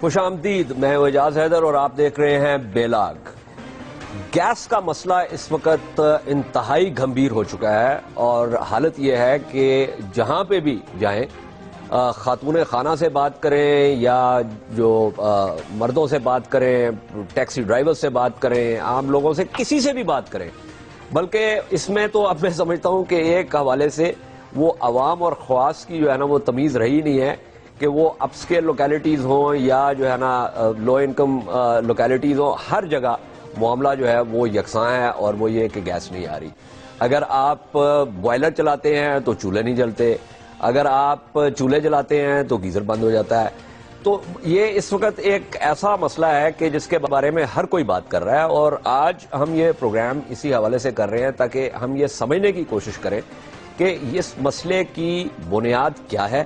خوش آمدید، میں اعجاز حیدر اور آپ دیکھ رہے ہیں بیلاگ۔ گیس کا مسئلہ اس وقت انتہائی گھمبیر ہو چکا ہے اور حالت یہ ہے کہ جہاں پہ بھی جائیں، خاتون خانہ سے بات کریں یا جو مردوں سے بات کریں، ٹیکسی ڈرائیور سے بات کریں، عام لوگوں سے کسی سے بھی بات کریں، بلکہ اس میں تو اب میں سمجھتا ہوں کہ ایک حوالے سے وہ عوام اور خواص کی جو ہے نا وہ تمیز رہی نہیں ہے کہ وہ اپ اسکیل لوکیلٹیز ہوں یا جو ہے نا لو انکم لوکیلٹیز ہوں، ہر جگہ معاملہ جو ہے وہ یکساں ہے اور وہ یہ کہ گیس نہیں آ رہی۔ اگر آپ بوائلر چلاتے ہیں تو چولہے نہیں جلتے، اگر آپ چولہے جلاتے ہیں تو گیزر بند ہو جاتا ہے۔ تو یہ اس وقت ایک ایسا مسئلہ ہے کہ جس کے بارے میں ہر کوئی بات کر رہا ہے، اور آج ہم یہ پروگرام اسی حوالے سے کر رہے ہیں تاکہ ہم یہ سمجھنے کی کوشش کریں کہ اس مسئلے کی بنیاد کیا ہے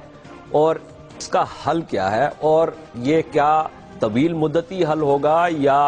اور اس کا حل کیا ہے، اور یہ کیا طویل مدتی حل ہوگا یا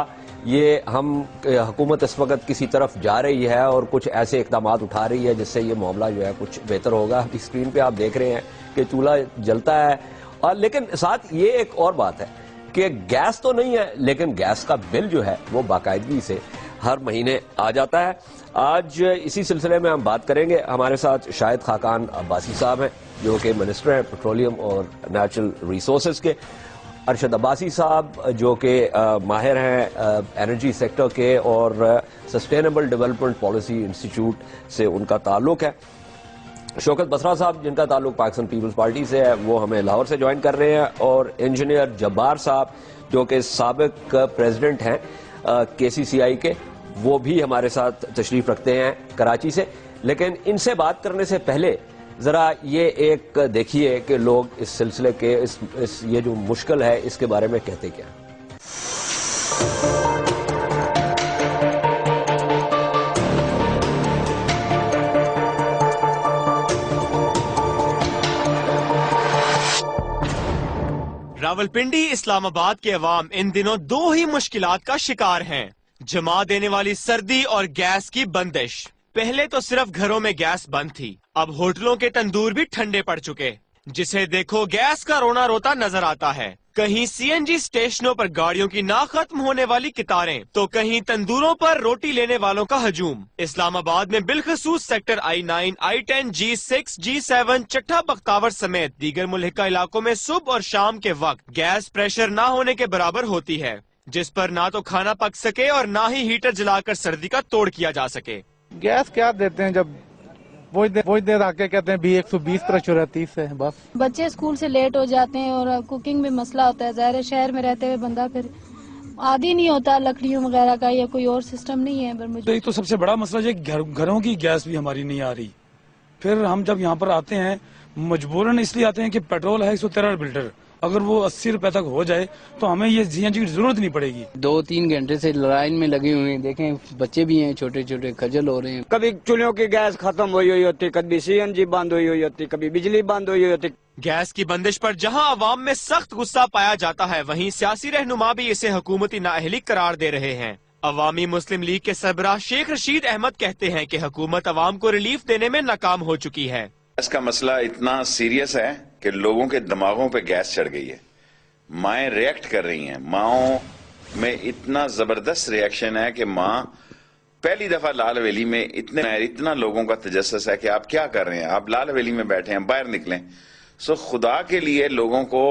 یہ ہم حکومت اس وقت کسی طرف جا رہی ہے اور کچھ ایسے اقدامات اٹھا رہی ہے جس سے یہ معاملہ جو ہے کچھ بہتر ہوگا۔ اسکرین پہ آپ دیکھ رہے ہیں کہ چولہا جلتا ہے، اور لیکن ساتھ یہ ایک اور بات ہے کہ گیس تو نہیں ہے لیکن گیس کا بل جو ہے وہ باقاعدگی سے ہر مہینے آ جاتا ہے۔ آج اسی سلسلے میں ہم بات کریں گے۔ ہمارے ساتھ شاہد خاقان عباسی صاحب ہیں جو کہ منسٹر ہیں پیٹرولیم اور نیچرل ریسورسز کے، ارشد عباسی صاحب جو کہ ماہر ہیں انرجی سیکٹر کے اور سسٹینیبل ڈیولپمنٹ پالیسی انسٹیٹیوٹ سے ان کا تعلق ہے، شوکت بسرا صاحب جن کا تعلق پاکستان پیپلز پارٹی سے ہے وہ ہمیں لاہور سے جوائن کر رہے ہیں، اور انجینئر جبار صاحب جو کہ سابق پریزیڈنٹ ہیں KCCI کے، وہ بھی ہمارے ساتھ تشریف رکھتے ہیں کراچی سے۔ لیکن ان سے بات کرنے سے پہلے ذرا یہ ایک دیکھیے کہ لوگ اس سلسلے کے یہ جو مشکل ہے اس کے بارے میں کہتے کیا ہیں۔ راولپنڈی اسلام آباد کے عوام ان دنوں دو ہی مشکلات کا شکار ہیں: جما دینے والی سردی اور گیس کی بندش۔ پہلے تو صرف گھروں میں گیس بند تھی، اب ہوٹلوں کے تندور بھی ٹھنڈے پڑ چکے، جسے دیکھو گیس کا رونا روتا نظر آتا ہے۔ کہیں CNG اسٹیشنوں پر گاڑیوں کی نہ ختم ہونے والی قطاریں تو کہیں تندوروں پر روٹی لینے والوں کا ہجوم۔ اسلام آباد میں بالخصوص sector I9، I10، G6، G7، چٹھا بختاور سمیت دیگر ملحقہ علاقوں میں صبح اور شام کے وقت گیس پریشر نہ ہونے کے برابر ہوتی ہے، جس پر نہ تو کھانا پک سکے اور نہ ہی ہیٹر جلا کر سردی کا توڑ کیا جا سکے۔ گیس کیا دیتے ہیں جب وہی دیر آ کے کہتے ہیں 120 پریشر ہے 30 ہے بس۔ بچے اسکول سے لیٹ ہو جاتے ہیں اور کوکنگ میں مسئلہ ہوتا ہے، ظاہر ہے شہر میں رہتے ہوئے بندہ پھر عادی نہیں ہوتا لکڑیوں وغیرہ کا، یا کوئی اور سسٹم نہیں ہے۔ تو ایک تو سب سے بڑا مسئلہ ہے کہ گھروں کی گیس بھی ہماری نہیں آ رہی، پھر ہم جب یہاں پر آتے ہیں مجبوراً اس لیے آتے ہیں کہ پیٹرول ہے 113 لیٹر، اگر وہ 80 روپے تک ہو جائے تو ہمیں یہ CNG کی ضرورت نہیں پڑے گی۔ 2-3 گھنٹے سے لائن میں لگے ہوئے ہیں، دیکھیں بچے بھی ہیں چھوٹے چھوٹے، خجل ہو رہے ہیں۔ کبھی چولہوں کی گیس ختم ہوئی ہوتی، کبھی CNG بند ہوئی ہوتی، کبھی بجلی بند ہوئی ہوتی۔ گیس کی بندش پر جہاں عوام میں سخت غصہ پایا جاتا ہے، وہیں سیاسی رہنما بھی اسے حکومتی نااہلی قرار دے رہے ہیں۔ عوامی مسلم لیگ کے سربراہ شیخ رشید احمد کہتے ہیں کہ حکومت عوام کو ریلیف دینے میں ناکام ہو چکی ہے۔ گیس کا مسئلہ اتنا سیریس ہے کہ لوگوں کے دماغوں پہ گیس چڑھ گئی ہے، مائیں ریئیکٹ کر رہی ہیں، ماؤں میں اتنا زبردست ریئیکشن ہے کہ ماں پہلی دفعہ لال ویلی میں اتنا لوگوں کا تجسس ہے کہ آپ کیا کر رہے ہیں، آپ لال ویلی میں بیٹھے ہیں، باہر نکلیں۔ سو خدا کے لیے لوگوں کو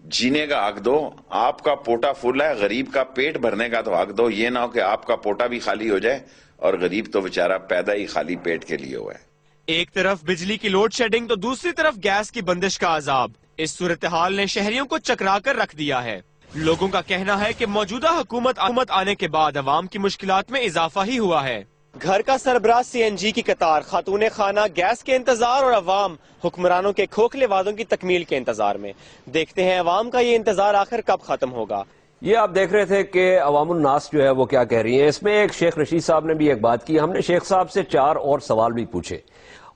جینے کا حق دو، آپ کا پوٹا فل ہے، غریب کا پیٹ بھرنے کا تو حق دو، یہ نہ ہو کہ آپ کا پوٹا بھی خالی ہو جائے اور غریب تو بیچارہ پیدا ہی خالی پیٹ کے لیے ہوا ہے۔ ایک طرف بجلی کی لوڈ شیڈنگ تو دوسری طرف گیس کی بندش کا عذاب، اس صورتحال نے شہریوں کو چکرا کر رکھ دیا ہے۔ لوگوں کا کہنا ہے کہ موجودہ حکومت آنے کے بعد عوام کی مشکلات میں اضافہ ہی ہوا ہے۔ گھر کا سربراہ CNG کی قطار، خاتون خانہ گیس کے انتظار اور عوام حکمرانوں کے کھوکھلے وعدوں کی تکمیل کے انتظار میں۔ دیکھتے ہیں عوام کا یہ انتظار آخر کب ختم ہوگا۔ یہ آپ دیکھ رہے تھے کہ عوام الناس جو ہے وہ کیا کہہ رہی ہیں۔ اس میں ایک شیخ رشید صاحب نے بھی ایک بات کی۔ ہم نے شیخ صاحب سے 4 اور سوال بھی پوچھے،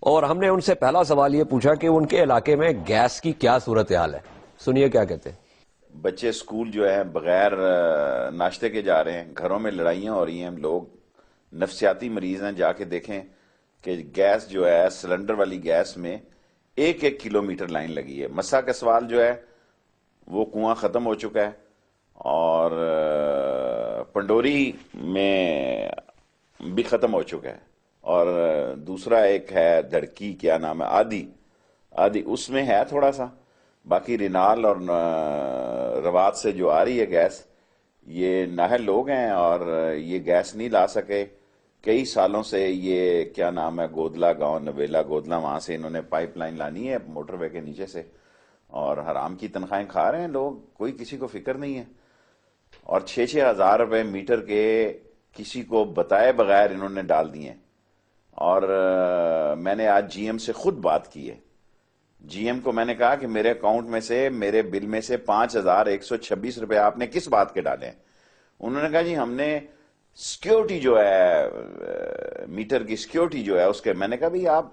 اور ہم نے ان سے پہلا سوال یہ پوچھا کہ ان کے علاقے میں گیس کی کیا صورتحال ہے۔ سنیے کیا کہتے ہیں۔ بچے اسکول جو ہے بغیر ناشتے کے جا رہے ہیں، گھروں میں لڑائیاں ہو رہی ہیں، لوگ نفسیاتی مریض ہیں، جا کے دیکھیں کہ گیس جو ہے سلنڈر والی گیس میں 1 کلومیٹر لائن لگی ہے۔ مسا کا سوال جو ہے وہ کنواں ختم ہو چکا ہے، اور پنڈوری میں بھی ختم ہو چکا ہے، اور دوسرا ایک ہے دھڑکی، کیا نام ہے، آدھی اس میں ہے تھوڑا سا، باقی رینال اور روات سے جو آ رہی ہے گیس، یہ نااہل لوگ ہیں اور یہ گیس نہیں لا سکے کئی سالوں سے۔ یہ کیا نام ہے، گودلا گاؤں، نویلا گودلا، وہاں سے انہوں نے پائپ لائن لانی ہے موٹر وے کے نیچے سے، اور حرام کی تنخواہیں کھا رہے ہیں لوگ، کوئی کسی کو فکر نہیں ہے، اور 6,000 ہزار روپے میٹر کے کسی کو بتائے بغیر انہوں نے ڈال دیے۔ اور میں نے آج جی ایم سے خود بات کی ہے، جی ایم کو میں نے کہا کہ میرے اکاؤنٹ میں سے، میرے بل میں سے 5,126 روپے آپ نے کس بات کے ڈالے ہیں؟ انہوں نے کہا جی ہم نے سیکیورٹی جو ہے، میٹر کی سیکیورٹی جو ہے اس کے۔ میں نے کہا بھئی آپ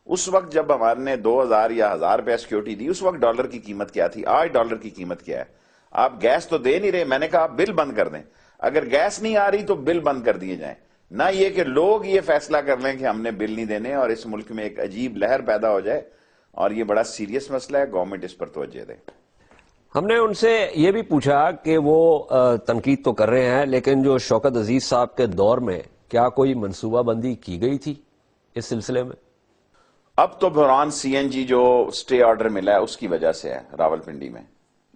اس وقت جب ہمارے نے 2,000 یا 1,000 روپے سیکیورٹی دی، اس وقت ڈالر کی قیمت کیا تھی؟ آج ڈالر کی قیمت کیا ہے؟ آپ گیس تو دے نہیں رہے۔ میں نے کہا آپ بل بند کر دیں، اگر گیس نہیں آ رہی تو بل بند کر دیے جائیں، نہ یہ کہ لوگ یہ فیصلہ کر لیں کہ ہم نے بل نہیں دینے، اور اس ملک میں ایک عجیب لہر پیدا ہو جائے، اور یہ بڑا سیریس مسئلہ ہے، گورنمنٹ اس پر توجہ دے۔ ہم نے ان سے یہ بھی پوچھا کہ وہ تنقید تو کر رہے ہیں، لیکن جو شوکت عزیز صاحب کے دور میں کیا کوئی منصوبہ بندی کی گئی تھی اس سلسلے میں؟ اب تو بحران سی این جی جو سٹے آرڈر ملا ہے اس کی وجہ سے ہے راولپنڈی میں،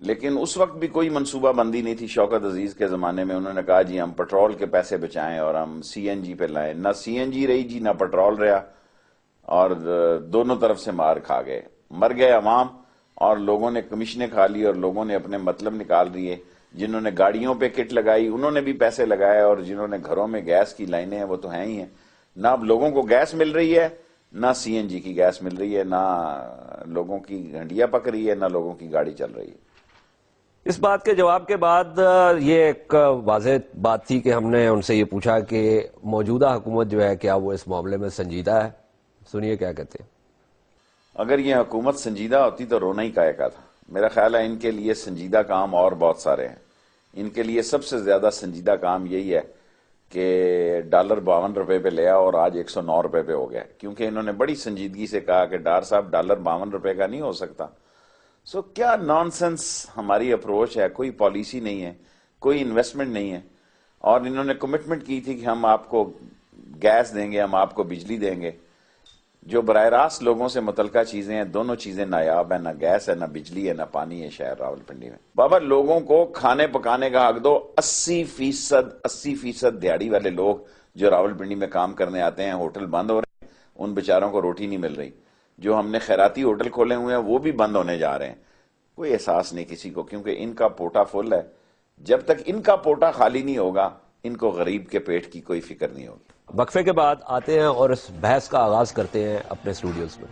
لیکن اس وقت بھی کوئی منصوبہ بندی نہیں تھی۔ شوکت عزیز کے زمانے میں انہوں نے کہا جی ہم پٹرول کے پیسے بچائیں اور ہم سی این جی پہ لائیں، نہ سی این جی رہی جی، نہ پٹرول رہا، اور دونوں طرف سے مار کھا گئے، مر گئے عوام، اور لوگوں نے کمیشنیں کھا لی، اور لوگوں نے اپنے مطلب نکال دیے۔ جنہوں نے گاڑیوں پہ کٹ لگائی انہوں نے بھی پیسے لگائے، اور جنہوں نے گھروں میں گیس کی لائنیں ہیں وہ تو ہیں ہی ہیں۔ نہ اب لوگوں کو گیس مل رہی ہے، نہ سی این جی کی گیس مل رہی ہے، نہ لوگوں کی ہنڈیا پک رہی ہے، نہ لوگوں کی گاڑی چل رہی ہے۔ اس بات کے جواب کے بعد یہ ایک واضح بات تھی کہ ہم نے ان سے یہ پوچھا کہ موجودہ حکومت جو ہے کیا وہ اس معاملے میں سنجیدہ ہے؟ سنیے کیا کہتے ہیں۔ اگر یہ حکومت سنجیدہ ہوتی تو رونا ہی کائے کا تھا۔ میرا خیال ہے ان کے لیے سنجیدہ کام اور بہت سارے ہیں۔ ان کے لیے سب سے زیادہ سنجیدہ کام یہی ہے کہ ڈالر 52 روپے پہ لیا اور آج 109 روپے پہ ہو گیا، کیونکہ انہوں نے بڑی سنجیدگی سے کہا کہ ڈار صاحب ڈالر 52 روپے کا نہیں ہو سکتا۔ کیا نان سینس ہماری اپروچ ہے، کوئی پالیسی نہیں ہے، کوئی انویسٹمنٹ نہیں ہے، اور انہوں نے کمٹمنٹ کی تھی کہ ہم آپ کو گیس دیں گے، ہم آپ کو بجلی دیں گے۔ جو براہ راست لوگوں سے متعلقہ چیزیں ہیں، دونوں چیزیں نایاب ہیں، نہ گیس ہے، نہ بجلی ہے، نہ پانی ہے شہر راولپنڈی میں۔ بابا لوگوں کو کھانے پکانے کا حق دو۔ 80% دیہڑی والے لوگ جو راولپنڈی میں کام کرنے آتے ہیں، ہوٹل بند ہو رہے ہیں، ان بیچاروں کو روٹی نہیں مل رہی۔ جو ہم نے خیراتی ہوٹل کھولے ہوئے ہیں وہ بھی بند ہونے جا رہے ہیں۔ کوئی احساس نہیں کسی کو، کیونکہ ان کا پوٹا فل ہے۔ جب تک ان کا پوٹا خالی نہیں ہوگا، ان کو غریب کے پیٹ کی کوئی فکر نہیں ہوگی۔ وقفے کے بعد آتے ہیں اور اس بحث کا آغاز کرتے ہیں اپنے اسٹوڈیوز میں۔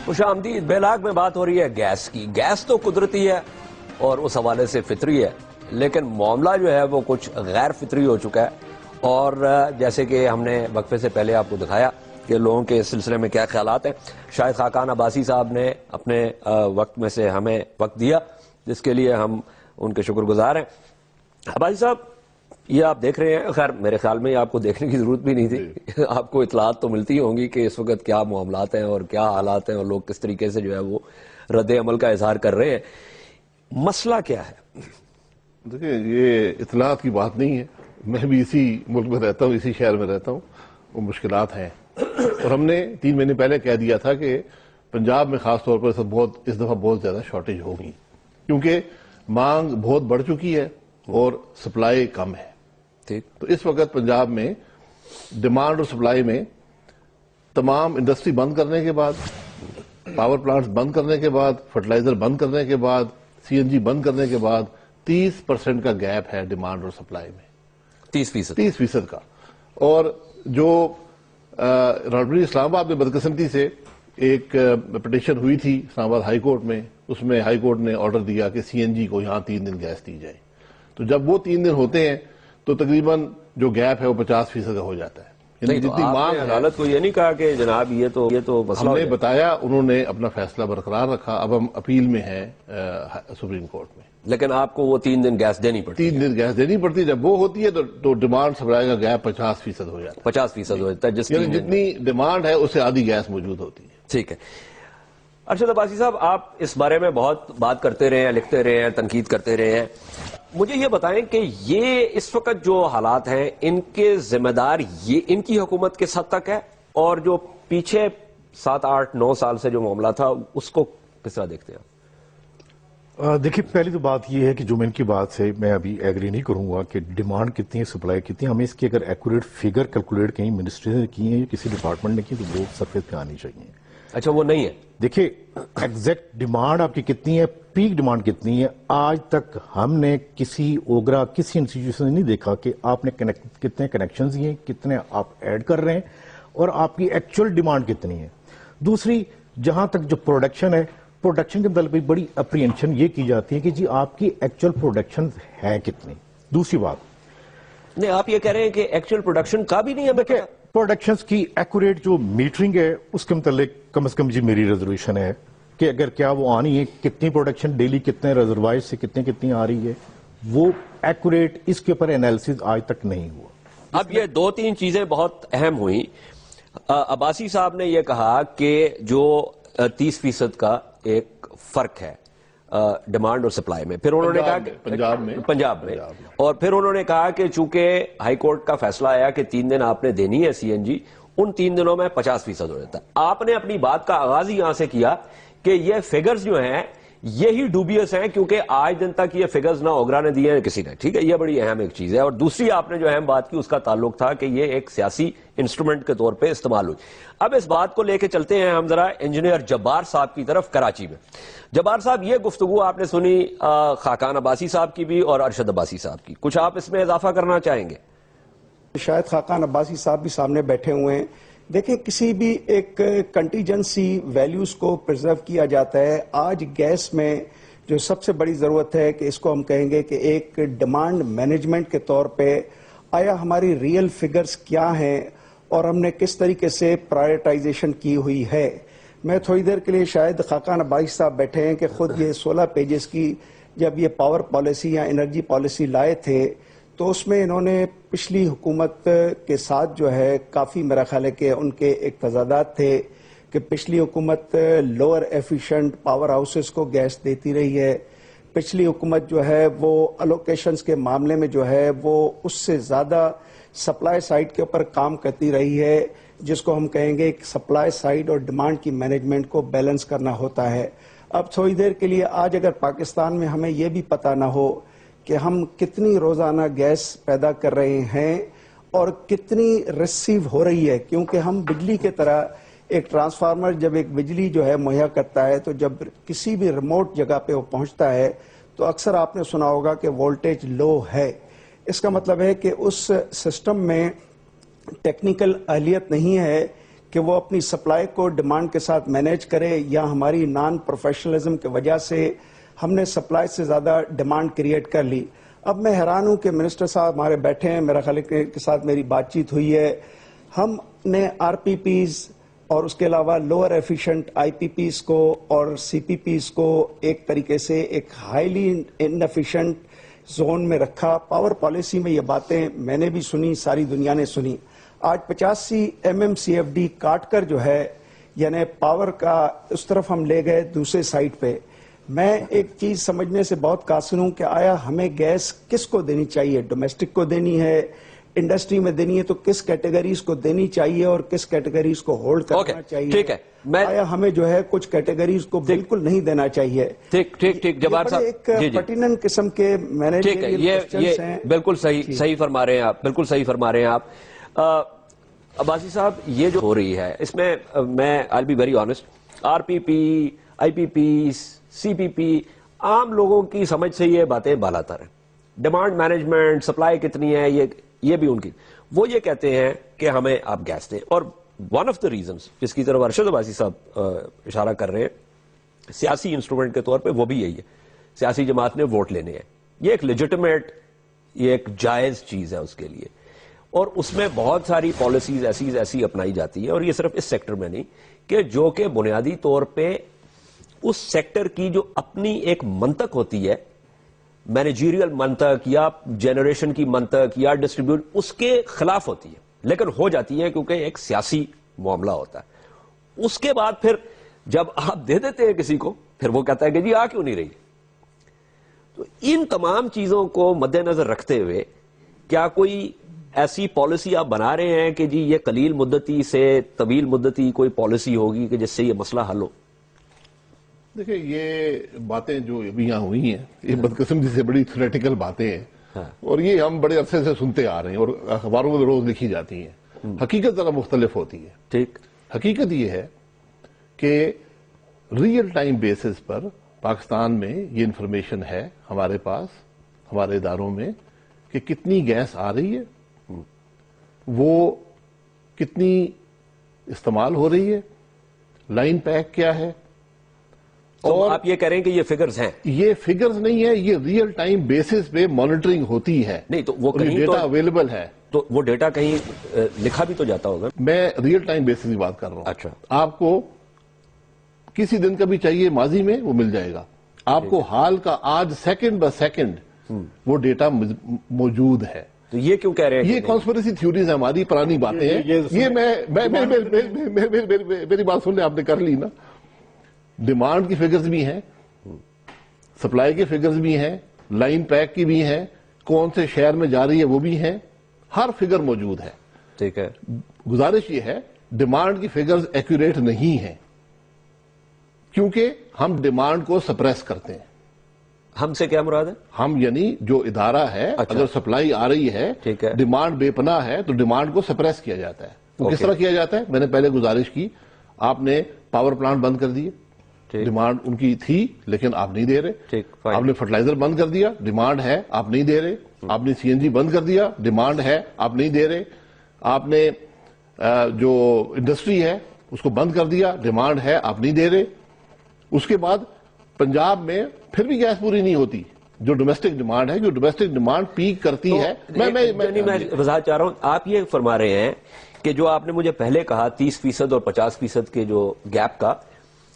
خوش آمدید۔ بیلاگ میں بات ہو رہی ہے گیس کی۔ گیس تو قدرتی ہے اور اس حوالے سے فطری ہے، لیکن معاملہ جو ہے وہ کچھ غیر فطری ہو چکا ہے، اور جیسے کہ ہم نے وقفے سے پہلے آپ کو دکھایا کہ لوگوں کے اس سلسلے میں کیا خیالات ہیں۔ شاہد خاقان عباسی صاحب نے اپنے وقت میں سے ہمیں وقت دیا، جس کے لیے ہم ان کے شکر گزار ہیں۔ عباسی صاحب، یہ آپ دیکھ رہے ہیں، خیر میرے خیال میں آپ کو دیکھنے کی ضرورت بھی نہیں تھی، آپ کو اطلاعات تو ملتی ہوں گی کہ اس وقت کیا معاملات ہیں اور کیا حالات ہیں اور لوگ کس طریقے سے جو ہے وہ رد عمل کا اظہار کر رہے ہیں۔ مسئلہ کیا ہے؟ دیکھیں، یہ اطلاعات کی بات نہیں ہے، میں بھی اسی ملک میں رہتا ہوں، اسی شہر میں رہتا ہوں، وہ مشکلات ہیں، اور ہم نے 3 مہینے پہلے کہہ دیا تھا کہ پنجاب میں خاص طور پر اس دفعہ بہت زیادہ شارٹیج ہوگی، کیونکہ مانگ بہت بڑھ چکی ہے اور سپلائی کم ہے۔ تو اس وقت پنجاب میں ڈیمانڈ اور سپلائی میں تمام انڈسٹری بند کرنے کے بعد، پاور پلانٹس بند کرنے کے بعد، فرٹیلائزر بند کرنے کے بعد، سی این جی بند کرنے کے بعد 30% کا گیپ ہے ڈیمانڈ اور سپلائی میں، 30% کا۔ اور جو راولپنڈی اسلام آباد میں بدقسمتی سے ایک پٹیشن ہوئی تھی اسلام آباد ہائی کورٹ میں، اس میں ہائی کورٹ نے آرڈر دیا کہ سی این جی کو یہاں 3 دن گیس دی جائے۔ تو جب وہ 3 دن ہوتے ہیں تو تقریباً جو گیپ ہے وہ 50% کا ہو جاتا ہے، نہیں تو جتنی آپ مانگ نے ہے عدالت کو یہ نہیں کہا کہ جناب یہ تو مسئلہ ہم ہو نے جائے. بتایا، انہوں نے اپنا فیصلہ برقرار رکھا. اب ہم اپیل میں ہیں سپریم کورٹ میں. لیکن آپ کو وہ 3 دن گیس دینی پڑتی 3 دن گیس دینی پڑتی. جب وہ ہوتی ہے تو ڈیمانڈ سپلائی کا گیپ 50% ہو جاتا ہے. 50% ہو جاتا ہے جس یعنی 3 دن. جتنی ڈیمانڈ ہے اس سے آدھی گیس موجود ہوتی ہے. ٹھیک ہے. ارشد عباسی صاحب، آپ اس بارے میں بہت بات کرتے رہے ہیں، لکھتے رہے ہیں، تنقید کرتے رہے ہیں. مجھے یہ بتائیں کہ یہ اس وقت جو حالات ہیں ان کے ذمہ دار یہ ان کی حکومت کس حد تک ہے، اور جو پیچھے 7 8 9 سال سے جو معاملہ تھا اس کو کس طرح دیکھتے ہیں؟ دیکھیے، پہلی تو بات یہ ہے کہ جو میں ان کی بات سے میں ابھی ایگری نہیں کروں گا کہ ڈیمانڈ کتنی ہے، سپلائی کتنی ہے. ہمیں اس کی اگر ایکوریٹ فگر کیلکولیٹ کہیں منسٹری نے کی ہے یا کسی ڈپارٹمنٹ نے کی تو وہ سرفیس پہ آنی چاہیے. اچھا، وہ نہیں ہے. دیکھیے، ایگزیکٹ ڈیمانڈ آپ کی کتنی ہے، پیک ڈیمانڈ کتنی ہے، آج تک ہم نے کسی اوگرا کسی انسٹیٹیوشن نے نہیں دیکھا کہ آپ نے کتنے کنیکشنز دیے، کتنے آپ ایڈ کر رہے ہیں اور آپ کی ایکچوئل ڈیمانڈ کتنی ہے. دوسری، جہاں تک جو پروڈکشن ہے، پروڈکشن کے متعلق بھی بڑی اپریہنشن یہ کی جاتی ہے کہ جی آپ کی ایکچوئل پروڈکشن ہے کتنی. دوسری بات نہیں، آپ یہ کہہ رہے ہیں کہ ایکچوئل پروڈکشن کا بھی نہیں ہے. دیکھیں، پروڈکشنز کی ایکوریٹ جو میٹرنگ ہے اس کے متعلق کم از کم جی میری ریزرویشن ہے کہ اگر کیا وہ آنی ہے، کتنی پروڈکشن ڈیلی کتنے ریزروائر سے کتنی آ رہی ہے، وہ ایکوریٹ اس کے اوپر انالیسز آج تک نہیں ہوا. اب یہ 2-3 چیزیں بہت اہم ہوئیں. عباسی صاحب نے یہ کہا کہ جو 30% کا ایک فرق ہے ڈیمانڈ اور سپلائی میں. پھر انہوں نے کہا کہ پنجاب میں اور پھر انہوں نے کہا کہ چونکہ ہائی کورٹ کا فیصلہ آیا کہ 3 دن آپ نے دینی ہے سی این جی، ان 3 دنوں میں 50% ہو جاتا ہے. آپ نے اپنی بات کا آغاز ہی یہاں سے کیا کہ یہ فگرز جو ہیں یہی ڈوبیس ہیں کیونکہ آج دن تک یہ فگرز نہ اوگرا نے دیے ہیں کسی نے. ٹھیک ہے، یہ بڑی اہم ایک چیز ہے. اور دوسری آپ نے جو اہم بات کی اس کا تعلق تھا کہ یہ ایک سیاسی انسٹرومنٹ کے طور پہ استعمال ہوئی. اب اس بات کو لے کے چلتے ہیں ہم ذرا انجینئر جبار صاحب کی طرف کراچی میں. جبار صاحب، یہ گفتگو آپ نے سنی خاقان عباسی صاحب کی بھی اور ارشد عباسی صاحب کی، کچھ آپ اس میں اضافہ کرنا چاہیں گے؟ شاید خاقان عباسی صاحب بھی سامنے بیٹھے ہوئے ہیں. دیکھیں، کسی بھی ایک کنٹیجنسی ویلیوز کو پرزرو کیا جاتا ہے. آج گیس میں جو سب سے بڑی ضرورت ہے کہ اس کو ہم کہیں گے کہ ایک ڈیمانڈ مینجمنٹ کے طور پہ آیا ہماری ریئل فگرز کیا ہیں اور ہم نے کس طریقے سے پرائرٹائزیشن کی ہوئی ہے. میں تھوڑی دیر کے لیے شاید خاقان عباسی صاحب بیٹھے ہیں کہ خود یہ 16 پیجز کی جب یہ پاور پالیسی یا انرجی پالیسی لائے تھے تو اس میں انہوں نے پچھلی حکومت کے ساتھ جو ہے کافی میرا خیال ہے کہ ان کے ایک تضادات تھے کہ پچھلی حکومت لوور ایفیشنٹ پاور ہاؤسز کو گیس دیتی رہی ہے. پچھلی حکومت جو ہے وہ الوکیشنز کے معاملے میں جو ہے وہ اس سے زیادہ سپلائی سائڈ کے اوپر کام کرتی رہی ہے، جس کو ہم کہیں گے کہ سپلائی سائڈ اور ڈیمانڈ کی مینجمنٹ کو بیلنس کرنا ہوتا ہے. اب تھوڑی دیر کے لیے آج اگر پاکستان میں ہمیں یہ بھی پتہ نہ ہو کہ ہم کتنی روزانہ گیس پیدا کر رہے ہیں اور کتنی ریسیو ہو رہی ہے، کیونکہ ہم بجلی کے طرح ایک ٹرانسفارمر جب ایک بجلی جو ہے مہیا کرتا ہے تو جب کسی بھی ریموٹ جگہ پہ وہ پہنچتا ہے تو اکثر آپ نے سنا ہوگا کہ وولٹیج لو ہے. اس کا مطلب ہے کہ اس سسٹم میں ٹیکنیکل اہلیت نہیں ہے کہ وہ اپنی سپلائی کو ڈیمانڈ کے ساتھ مینیج کرے، یا ہماری نان پروفیشنلزم کی وجہ سے ہم نے سپلائی سے زیادہ ڈیمانڈ کریٹ کر لی. اب میں حیران ہوں کہ منسٹر صاحب ہمارے بیٹھے ہیں، میرا خیال کے ساتھ میری بات چیت ہوئی ہے. ہم نے آر پی پیز اور اس کے علاوہ لوور ایفیشنٹ آئی پی پیز کو اور سی پی پیز کو ایک طریقے سے ایک ہائیلی انفیشنٹ زون میں رکھا. پاور پالیسی میں یہ باتیں میں نے بھی سنی، ساری دنیا نے سنی. آج 85 MMCFD کاٹ کر جو ہے یعنی پاور کا اس طرف ہم لے گئے دوسرے سائٹ پہ. میں ایک چیز سمجھنے سے بہت قاصر ہوں کہ آیا ہمیں گیس کس کو دینی چاہیے، ڈومیسٹک کو دینی ہے، انڈسٹری میں دینی ہے، تو کس کیٹیگریز کو دینی چاہیے اور کس کیٹیگریز کو ہولڈ کرنا چاہیے. ٹھیک ہے، آیا ہمیں جو ہے کچھ کیٹیگریز کو بالکل نہیں دینا چاہیے. ٹھیک جبار صاحب، ایک پرٹیننٹ قسم کے یہ بالکل صحیح فرما رہے ہیں آپ، بالکل صحیح فرما رہے ہیں آپ. عباسی صاحب، یہ جو ہو رہی ہے اس میں میں I be very honest, R P P, I P P, C P P, عام لوگوں کی سمجھ سے یہ باتیں بالا تر ہیں. ڈیمانڈ مینجمنٹ، سپلائی کتنی ہے، یہ بھی ان کی. وہ یہ کہتے ہیں کہ ہمیں آپ گیس دیں. اور ون آف دا ریزنس جس کی طرف ارشد عباسی صاحب اشارہ کر رہے ہیں سیاسی انسٹرومنٹ کے طور پہ، وہ بھی یہی ہے، سیاسی جماعت نے ووٹ لینے ہیں. یہ ایک لیجٹمیٹ، یہ ایک جائز چیز ہے اس کے لیے. اور اس میں بہت ساری پالیسیز ایسی اپنائی جاتی ہیں، اور یہ صرف اس سیکٹر میں نہیں، کہ جو کہ بنیادی طور پہ اس سیکٹر کی جو اپنی ایک منطق ہوتی ہے، مینیجیریل منطق یا جنریشن کی منطق یا ڈسٹریبیوٹ، اس کے خلاف ہوتی ہے، لیکن ہو جاتی ہے کیونکہ ایک سیاسی معاملہ ہوتا ہے۔ اس کے بعد پھر جب آپ دے دیتے ہیں کسی کو، پھر وہ کہتا ہے کہ جی آ کیوں نہیں رہی۔ تو ان تمام چیزوں کو مد نظر رکھتے ہوئے کیا کوئی ایسی پالیسی آپ بنا رہے ہیں کہ جی یہ قلیل مدتی سے طویل مدتی کوئی پالیسی ہوگی کہ جس سے یہ مسئلہ حل ہو؟ دیکھیں، یہ باتیں جو ابھی یہاں ہوئی ہیں یہ بدقسمتی سے بڑی تھیوریٹیکل باتیں ہیں، اور یہ ہم بڑے عرصے سے سنتے آ رہے ہیں اور اخباروں میں روز لکھی جاتی ہیں۔ حقیقت ذرا مختلف ہوتی ہے۔ ٹھیک، حقیقت یہ ہے کہ ریئل ٹائم بیسس پر پاکستان میں یہ انفارمیشن ہے ہمارے پاس، ہمارے اداروں میں، کہ کتنی گیس آ رہی ہے، وہ کتنی استعمال ہو رہی ہے، لائن پیک کیا ہے۔ اور آپ یہ کہہ رہے ہیں کہ یہ فگرز ہیں؟ یہ فگرز نہیں ہے، یہ ریئل ٹائم بیسس پہ مانیٹرنگ ہوتی ہے۔ نہیں تو وہ کہیں ڈیٹا اویلیبل ہے، تو وہ ڈیٹا کہیں لکھا بھی تو جاتا ہوگا۔ میں ریئل ٹائم بیسس کی بات کر رہا ہوں۔ اچھا، آپ کو کسی دن کا بھی چاہیے ماضی میں، وہ مل جائے گا آپ کو۔ حال کا آج سیکنڈ بائی سیکنڈ وہ ڈیٹا موجود ہے۔ تو یہ کیوں کہہ رہے ہیں؟ یہ کانسپریسی تھیوریز ہیں، ہماری پرانی باتیں ہیں۔ یہ میری بات سن لیں، آپ نے کر لی نا۔ ڈیمانڈ کی فگرز بھی ہیں، سپلائی کے فگرز بھی ہیں، لائن پیک کی بھی ہیں، کون سے شہر میں جا رہی ہے وہ بھی ہیں، ہر فگر موجود ہے۔ ٹھیک ہے، گزارش یہ ہے، ڈیمانڈ کی فگرز ایکوریٹ نہیں ہیں، کیونکہ ہم ڈیمانڈ کو سپریس کرتے ہیں۔ ہم سے کیا مراد ہے؟ ہم یعنی جو ادارہ ہے، اگر سپلائی آ رہی ہے، ڈیمانڈ بے پناہ ہے، تو ڈیمانڈ کو سپریس کیا جاتا ہے۔ وہ کس طرح کیا جاتا ہے؟ میں نے پہلے گزارش کی، آپ نے پاور پلانٹ بند کر دیے، ڈیمانڈ ان کی تھی لیکن آپ نہیں دے رہے۔ آپ نے فرٹیلائزر بند کر دیا، ڈیمانڈ ہے، آپ نہیں دے رہے۔ آپ نے سی این جی بند کر دیا، ڈیمانڈ ہے، آپ نہیں دے رہے۔ آپ نے جو انڈسٹری ہے اس کو بند کر دیا، ڈیمانڈ ہے، آپ نہیں دے رہے۔ اس کے بعد پنجاب میں پھر بھی گیس پوری نہیں ہوتی، جو ڈومیسٹک ڈیمانڈ ہے، جو ڈومیسٹک ڈیمانڈ پیک کرتی ہے۔ میں وضاحت چاہ رہا ہوں، آپ یہ فرما رہے ہیں کہ جو آپ نے مجھے پہلے کہا 30% اور 50% کے جو گیپ کا،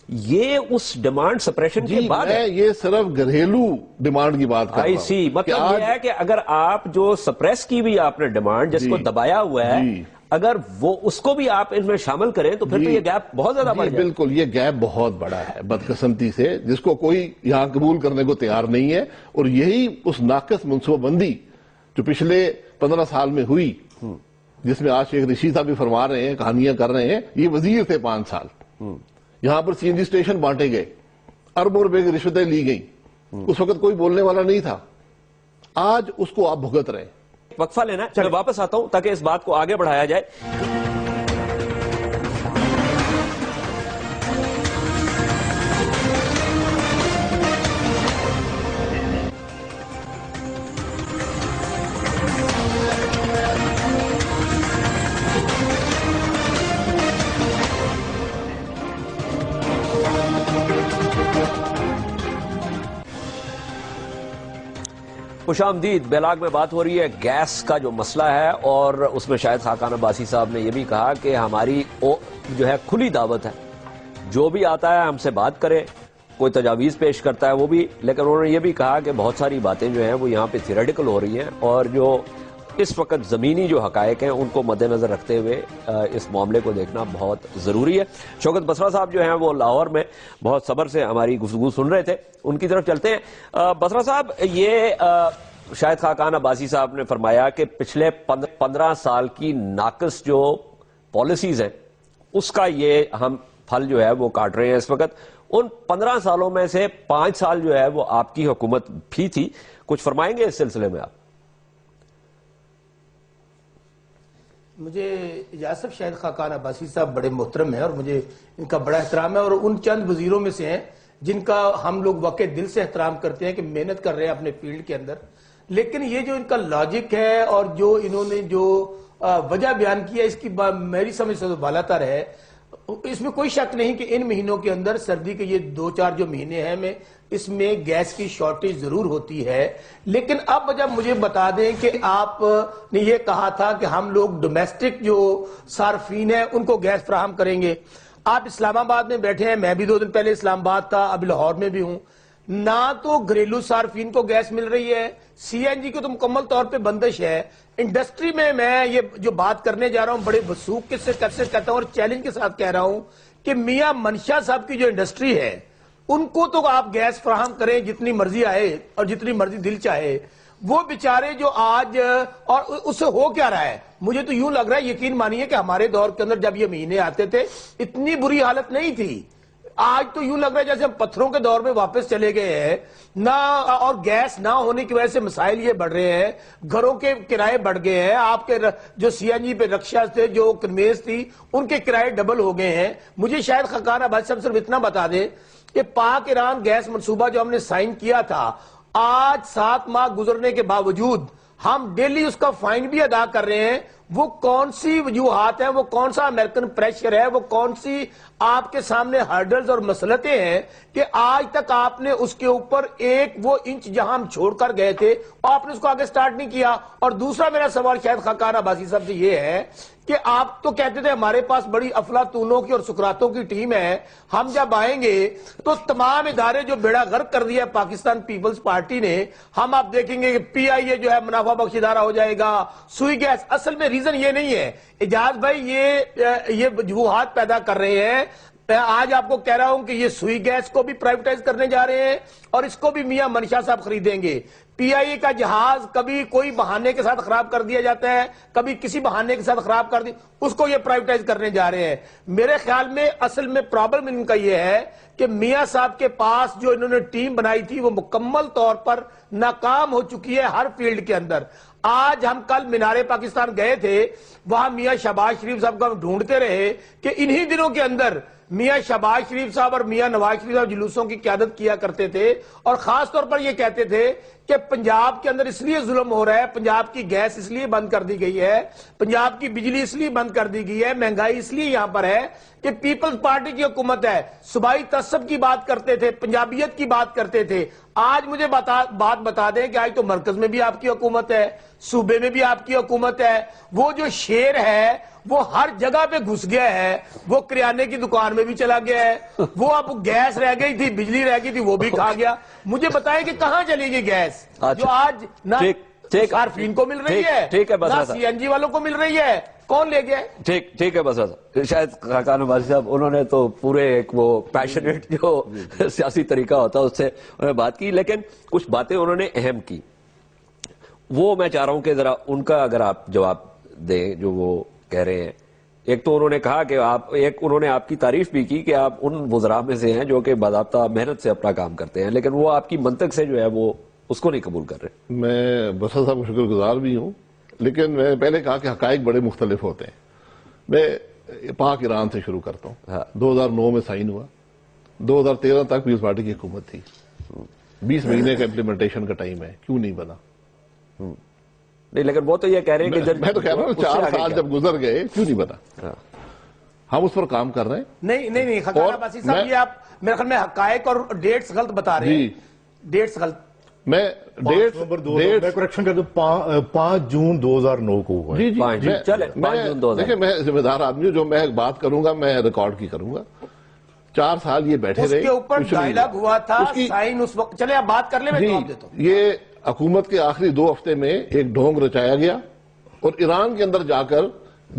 یہ اس ڈیمانڈ سپریشن کے بعد ہے؟ یہ صرف گھریلو ڈیمانڈ کی بات کر رہا ہوں۔ سی مطلب یہ ہے کہ اگر آپ جو سپریس کی بھی آپ نے ڈیمانڈ جس کو دبایا ہوا ہے، اگر وہ اس کو بھی آپ ان میں شامل کریں تو پھر تو یہ گیپ بہت زیادہ بڑھ جائے۔ بالکل، یہ گیپ بہت بڑا ہے بدقسمتی سے، جس کو کوئی یہاں قبول کرنے کو تیار نہیں ہے۔ اور یہی اس ناقص منصوبہ بندی جو پچھلے 15 سال میں ہوئی، جس میں آج شیخ رشید صاحب بھی فرما رہے ہیں، کہانیاں کر رہے ہیں، یہ وزیر تھے 5 سال، یہاں پر سی این جی اسٹیشن بانٹے گئے، اربوں روپے کی رشوتیں لی گئیں، اس وقت کوئی بولنے والا نہیں تھا۔ آج اس کو آپ بھگت رہے ہیں۔ وقفہ لینا ہے، میں واپس آتا ہوں تاکہ اس بات کو آگے بڑھایا جائے۔ خوش آمدید۔ بیلاگ میں بات ہو رہی ہے گیس کا جو مسئلہ ہے، اور اس میں شاہد خاقان عباسی صاحب نے یہ بھی کہا کہ ہماری جو ہے کھلی دعوت ہے، جو بھی آتا ہے ہم سے بات کرے، کوئی تجاویز پیش کرتا ہے وہ بھی، لیکن انہوں نے یہ بھی کہا کہ بہت ساری باتیں جو ہیں وہ یہاں پہ تھیوریٹیکل ہو رہی ہیں، اور جو اس وقت زمینی جو حقائق ہیں ان کو مد نظر رکھتے ہوئے اس معاملے کو دیکھنا بہت ضروری ہے۔ شوکت بسرا صاحب جو ہیں وہ لاہور میں بہت صبر سے ہماری گفتگو سن رہے تھے، ان کی طرف چلتے ہیں۔ بسرا صاحب، یہ شاہد خاقان عباسی صاحب نے فرمایا کہ پچھلے 15 سال کی ناقص جو پالیسیز ہیں اس کا یہ ہم پھل جو ہے وہ کاٹ رہے ہیں اس وقت۔ ان 15 سالوں میں سے 5 سال جو ہے وہ آپ کی حکومت بھی تھی، کچھ فرمائیں گے اس سلسلے میں آپ؟ مجھے یاسف شاہد خاقان عباسی صاحب بڑے محترم ہیں اور مجھے ان کا بڑا احترام ہے، اور ان چند وزیروں میں سے ہیں جن کا ہم لوگ واقعی دل سے احترام کرتے ہیں کہ محنت کر رہے ہیں اپنے فیلڈ کے اندر۔ لیکن یہ جو ان کا لاجک ہے اور جو انہوں نے جو وجہ بیان کی ہے، اس کی میری سمجھ سے تو بالاتر ہے۔ اس میں کوئی شک نہیں کہ ان مہینوں کے اندر سردی کے یہ 2-4 جو مہینے ہیں میں اس میں گیس کی شارٹیج ضرور ہوتی ہے. لیکن اب جب مجھے بتا دیں کہ آپ نے یہ کہا تھا کہ ہم لوگ ڈومیسٹک جو صارفین ہیں ان کو گیس فراہم کریں گے. آپ اسلام آباد میں بیٹھے ہیں, میں بھی 2 دن پہلے اسلام آباد تھا, اب لاہور میں بھی ہوں. نہ تو گھریلو صارفین کو گیس مل رہی ہے, سی این جی کو تو مکمل طور پہ بندش ہے. انڈسٹری میں یہ جو بات کرنے جا رہا ہوں بڑے وثوق کے سے کہتا ہوں اور چیلنج کے ساتھ کہہ رہا ہوں کہ میاں منشا صاحب کی جو انڈسٹری ہے ان کو تو آپ گیس فراہم کریں جتنی مرضی آئے اور جتنی مرضی دل چاہے. وہ بیچارے جو آج, اور اس سے ہو کیا رہا ہے, مجھے تو یوں لگ رہا ہے, یقین مانیے کہ ہمارے دور کے اندر جب یہ مہینے آتے تھے اتنی بری حالت نہیں تھی. آج تو یوں لگ رہا ہے جیسے ہم پتھروں کے دور میں واپس چلے گئے ہیں. نہ اور گیس نہ ہونے کی وجہ سے مسائل یہ بڑھ رہے ہیں, گھروں کے کرائے بڑھ گئے ہیں. آپ کے جو سی این جی پہ رکشا تھے, جو کنویز تھی, ان کے کرائے ڈبل ہو گئے ہیں. مجھے شاید خاقان عباسی صاحب صرف اتنا بتا دیں کہ پاک ایران گیس منصوبہ جو ہم نے سائن کیا تھا, آج 7 ماہ گزرنے کے باوجود ہم ڈیلی اس کا فائن بھی ادا کر رہے ہیں. وہ کون سی وجوہات ہیں, وہ کون سا امریکن پریشر ہے, وہ کون سی آپ کے سامنے ہرڈلز اور مسئلتیں ہیں کہ آج تک آپ نے اس کے اوپر وہ انچ جہاں ہم چھوڑ کر گئے تھے آپ نے اس کو آگے سٹارٹ نہیں کیا. اور دوسرا میرا سوال شاید خاقان عباسی صاحب سے یہ ہے کہ آپ تو کہتے تھے ہمارے پاس بڑی افلاطونوں کی اور سقراطوں کی ٹیم ہے, ہم جب آئیں گے تو تمام ادارے جو بیڑا غرق کر دیا پاکستان پیپلز پارٹی نے, ہم آپ دیکھیں گے کہ پی آئی اے جو ہے منافع بخش ادارہ ہو جائے گا, سوئی گیس. اصل میں ریزن یہ نہیں ہے اعجاز بھائی, یہ وجوہات پیدا کر رہے ہیں. آج آپ کو کہہ رہا ہوں کہ یہ سوئی گیس کو بھی پرائیویٹائز کرنے جا رہے ہیں اور اس کو بھی میاں منشا صاحب خریدیں گے. پی آئی اے کا جہاز کبھی کوئی بہانے کے ساتھ خراب کر دیا جاتا ہے, کبھی کسی بہانے کے ساتھ خراب کر دیا, اس کو یہ پرائیویٹائز کرنے جا رہے ہیں. میرے خیال میں اصل میں پرابلم ان کا یہ ہے کہ میاں صاحب کے پاس جو انہوں نے ٹیم بنائی تھی وہ مکمل طور پر ناکام ہو چکی ہے ہر فیلڈ کے اندر. آج ہم کل مینار پاکستان گئے تھے, وہاں میاں شہباز شریف صاحب کو ہم ڈھونڈتے رہے کہ انہی دنوں کے اندر میاں شہباز شریف صاحب اور میاں نواز شریف صاحب جلوسوں کی قیادت کیا کرتے تھے اور خاص طور پر یہ کہتے تھے کہ پنجاب کے اندر اس لیے ظلم ہو رہا ہے, پنجاب کی گیس اس لیے بند کر دی گئی ہے, پنجاب کی بجلی اس لیے بند کر دی گئی ہے, مہنگائی اس لیے یہاں پر ہے کہ پیپلز پارٹی کی حکومت ہے. صوبائی تعصب کی بات کرتے تھے, پنجابیت کی بات کرتے تھے. آج مجھے بات بتا دیں کہ آج تو مرکز میں بھی آپ کی حکومت ہے, صوبے میں بھی آپ کی حکومت ہے. وہ جو شیر ہے وہ ہر جگہ پہ گھس گیا ہے, وہ کریانے کی دکان میں بھی چلا گیا ہے, وہ اب گیس رہ گئی تھی, بجلی رہ گئی تھی, وہ بھی کھا گیا. مجھے بتائیں کہ کہاں چلی گئی گیس جو آج نہ صارفین کو مل رہی ہے نہ سی این جی والوں کو مل رہی ہے, کون لے گیا؟ ٹھیک ہے. بس شاید خاقان عباسی صاحب انہوں نے تو پورے ایک وہ پیشنیٹ جو سیاسی طریقہ ہوتا ہے اس سے انہوں نے بات کی, لیکن کچھ باتیں انہوں نے اہم کی, وہ میں چاہ رہا ہوں کہ ذرا ان کا اگر آپ جواب دیں جو وہ کہہ رہے ہیں. ایک تو انہوں نے کہا کہ انہوں نے آپ کی تعریف بھی کی کہ آپ ان وزراء میں سے ہیں جو کہ باضابطہ محنت سے اپنا کام کرتے ہیں, لیکن وہ آپ کی منطق سے جو ہے وہ اس کو نہیں قبول کر رہے. میں بسر صاحب کا شکر گزار بھی ہوں, لیکن میں نے پہلے کہا کہ حقائق بڑے مختلف ہوتے ہیں. میں پاک ایران سے شروع کرتا ہوں. 2009 میں سائن ہوا, 2013 تک پیپلز پارٹی کی حکومت تھی, 20 مہینے کا امپلیمنٹیشن کا ٹائم ہے, کیوں نہیں بنا؟ نہیں, لیکن وہ تو یہ کہہ رہے ہیں کہ میں تو کہہ رہا ہوں 4 سال جب گزر گئے کیوں نہیں بنا؟ ہم اس پر کام کر رہے ہیں. نہیں خاقان عباسی صاحب, یہ آپ میرے خیال میں حقائق اور ڈیٹس غلط بتا رہے ہیں. ڈیٹس غلط. میں ڈیٹ کریکشن کر دوں, 5 جون 2009 کو ہوا. جی دیکھیں, میں ذمہ دار آدمی ہوں, جو میں بات کروں گا میں ریکارڈ کی کروں گا. 4 سال یہ بیٹھے رہے, اس کے اوپر ڈائیلاگ ہوا تھا, سائن اس وقت. چلے آپ بات کر لیں, میں جواب دیتا ہوں. یہ حکومت کے آخری 2 ہفتے میں ایک ڈھونگ رچایا گیا اور ایران کے اندر جا کر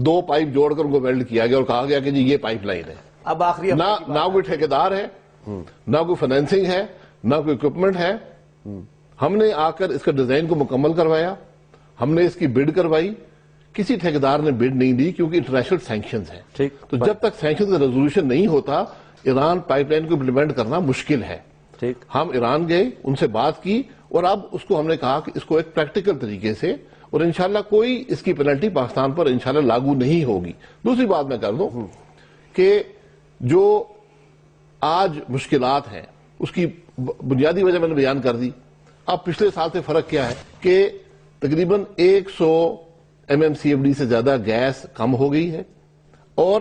2 پائپ جوڑ کر ان کو ویلڈ کیا گیا اور کہا گیا کہ جی یہ پائپ لائن ہے. اب آخری نہ کوئی ٹھیکیدار ہے, نہ کوئی فائنینسنگ ہے, نہ کوئی اکوپمنٹ ہے. ہم نے آ کر اس کا ڈیزائن کو مکمل کروایا, ہم نے اس کی بڈ کروائی. کسی ٹھیکیدار نے بڈ نہیں دی کیونکہ انٹرنیشنل سینکشنز ہیں. تو جب تک سینکشن کا ریزولوشن نہیں ہوتا ایران پائپ لائن کو امپلیمنٹ کرنا مشکل ہے. ہم ایران گئے, ان سے بات کی اور اب اس کو ہم نے کہا کہ اس کو ایک پریکٹیکل طریقے سے, اور انشاءاللہ کوئی اس کی پینلٹی پاکستان پر انشاءاللہ لاگو نہیں ہوگی. دوسری بات میں کر دوں کہ جو آج مشکلات ہیں اس کی بنیادی وجہ میں نے بیان کر دی. اب پچھلے سال سے فرق کیا ہے کہ تقریباً 100 MMCFD سے زیادہ گیس کم ہو گئی ہے اور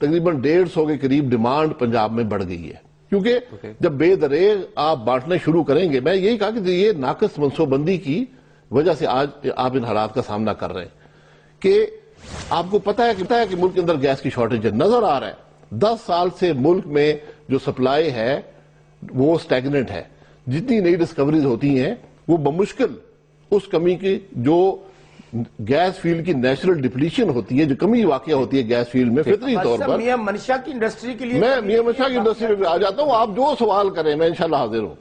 تقریباً 150 کے قریب ڈیمانڈ پنجاب میں بڑھ گئی ہے، کیونکہ جب بے دریغ آپ بانٹنے شروع کریں گے، میں یہی کہا کہ یہ ناقص منصوبہ بندی کی وجہ سے آج آپ ان حالات کا سامنا کر رہے ہیں کہ آپ کو پتہ ہے کہ ملک کے اندر گیس کی شارٹیج ہے، نظر آ رہا ہے 10 سال سے ملک میں جو سپلائی ہے وہ سٹیگننٹ ہے، جتنی نئی ڈسکوریز ہوتی ہیں وہ بمشکل اس کمی کی جو گیس فیلڈ کی نیچرل ڈپلیشن ہوتی ہے، جو کمی واقع ہوتی ہے گیس فیلڈ میں فطری طور پر. میاں منشا کی انڈسٹری کے لیے میں میاں منشا کی انڈسٹری میں آ جاتا ہوں، آپ جو سوال کریں میں انشاءاللہ حاضر ہوں.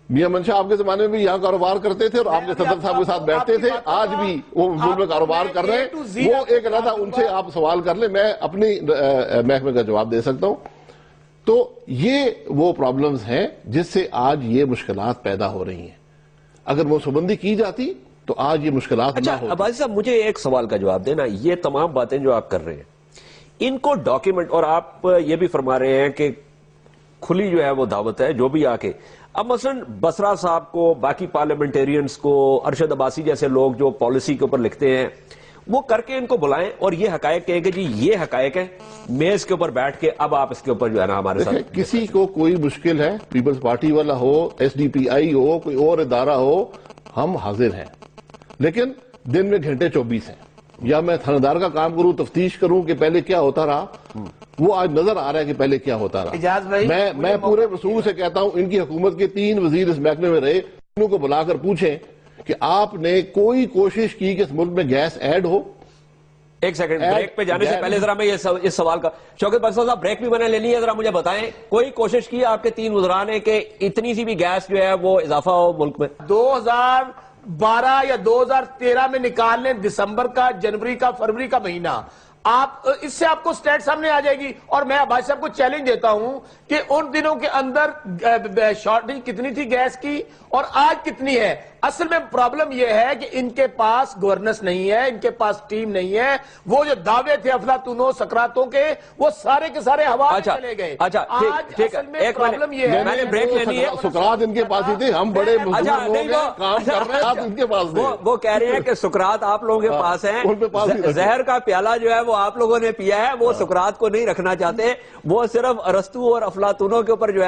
میاں منشا آپ کے زمانے میں بھی یہاں کاروبار کرتے تھے اور آپ کے صدر صاحب کے ساتھ بیٹھتے تھے، آج بھی وہ ملک میں کاروبار کر رہے ہیں. وہ ایک علیحدہ ان سے آپ سوال کر لیں، میں اپنی محکمے کا جواب دے سکتا ہوں. تو یہ وہ پرابلمز ہیں جس سے آج یہ مشکلات پیدا ہو رہی ہیں. اگر منصوبہ بندی کی جاتی تو آج یہ مشکلات نہ ہوتی. عباسی صاحب مجھے ایک سوال کا جواب دینا، یہ تمام باتیں جو آپ کر رہے ہیں ان کو ڈاکیومنٹ، اور آپ یہ بھی فرما رہے ہیں کہ کھلی جو ہے وہ دعوت ہے جو بھی آ کے، اب مثلا بسرا صاحب کو، باقی پارلیمنٹیرینز کو، ارشد عباسی جیسے لوگ جو پالیسی کے اوپر لکھتے ہیں وہ کر کے ان کو بلائیں اور یہ حقائق کہیں کہ جی یہ حقائق ہیں، میز کے اوپر بیٹھ کے اب آپ اس کے اوپر جو ہے نا ہمارے ساتھ. کسی کو کوئی مشکل ہے، پیپلز پارٹی والا ہو، ایس ڈی پی آئی ہو، کوئی اور ادارہ ہو، ہم حاضر ہیں، لیکن دن میں گھنٹے 24 ہیں. یا میں تھاندار کا کام کروں، تفتیش کروں کہ پہلے کیا ہوتا رہا، وہ آج نظر آ رہا ہے کہ پہلے کیا ہوتا رہا. میں پورے رسول سے کہتا ہوں ان کی حکومت کے 3 وزیر اس محکمے میں رہے، انہوں کو بلا کر پوچھیں کہ آپ نے کوئی کوشش کی کہ اس ملک میں گیس ایڈ ہو. ایک سیکنڈ، بریک پہ جانے سے پہلے ذرا میں اس سوال کا، شوکت بسرا صاحب بریک بھی میں نے لے لی ہے، ذرا مجھے بتائیں کوئی کوشش کی آپ کے 3 وزراء نے کہ اتنی سی بھی گیس جو ہے وہ اضافہ ہو ملک میں؟ 2012 یا 2013 میں نکال لیں، دسمبر کا، جنوری کا، فروری کا مہینہ، آپ اس سے آپ کو سٹیٹ سامنے آ جائے گی. اور میں عباسی صاحب کو چیلنج دیتا ہوں کہ ان دنوں کے اندر شارٹیج کتنی تھی گیس کی اور آج کتنی ہے. اصل میں پرابلم یہ ہے کہ ان کے پاس گورننس نہیں ہے، ان کے پاس ٹیم نہیں ہے. وہ جو دعوے تھے افلاطونوں سکراتوں کے، وہ سارے کے سارے ہوا میں چلے گئے. اچھا آج اصل میں پرابلم یہ ہے، میں نے بریک لینی ہے. سکرات ان کے پاس ہی تھے، ہم بڑے مزدور لوگ ہیں، کام کر رہے ہیں، آپ ان کے پاس تھے. وہ کہہ رہے ہیں کہ سکرات آپ لوگوں کے پاس ہیں، زہر کا پیالہ جو ہے وہ آپ لوگوں نے پیا ہے، وہ سکرات کو نہیں رکھنا چاہتے، وہ صرف ارسطو اور افلاطونوں کے اوپر جو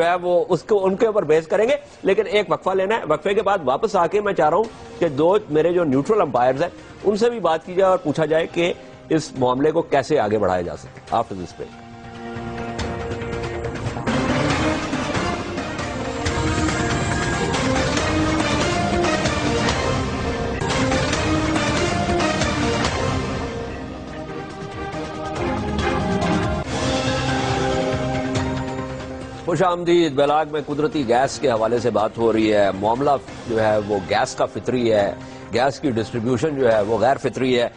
ہے وہ اس کو ان کے اوپر بیس کریں گے. لیکن ایک وقفہ لینا ہے، وقفے کے بعد واپس آ کے میں چاہ رہا ہوں کہ 2 میرے جو نیوٹرل امپائرز ہیں ان سے بھی بات کی جائے اور پوچھا جائے کہ اس معاملے کو کیسے آگے بڑھایا جا سکتا. After this break. خوش آمدید. بیلاگ میں قدرتی گیس کے حوالے سے بات ہو رہی ہے. معاملہ جو ہے وہ گیس کا فطری ہے، گیس کی ڈسٹریبیوشن جو ہے وہ غیر فطری ہے.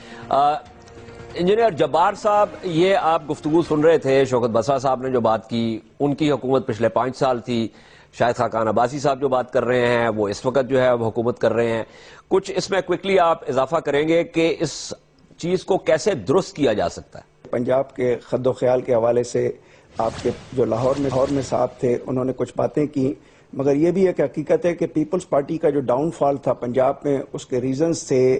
انجینئر جبار صاحب، یہ آپ گفتگو سن رہے تھے، شوکت بسرا صاحب نے جو بات کی، ان کی حکومت پچھلے 5 سال تھی. شاہد خاقان عباسی صاحب جو بات کر رہے ہیں وہ اس وقت جو ہے وہ حکومت کر رہے ہیں. کچھ اس میں کوئکلی آپ اضافہ کریں گے کہ اس چیز کو کیسے درست کیا جا سکتا ہے؟ پنجاب کے خد و خیال کے حوالے سے آپ کے جو لاہور میں صاحب تھے انہوں نے کچھ باتیں کی، مگر یہ بھی ایک حقیقت ہے کہ پیپلز پارٹی کا جو ڈاؤن فال تھا پنجاب میں، اس کے ریزنز تھے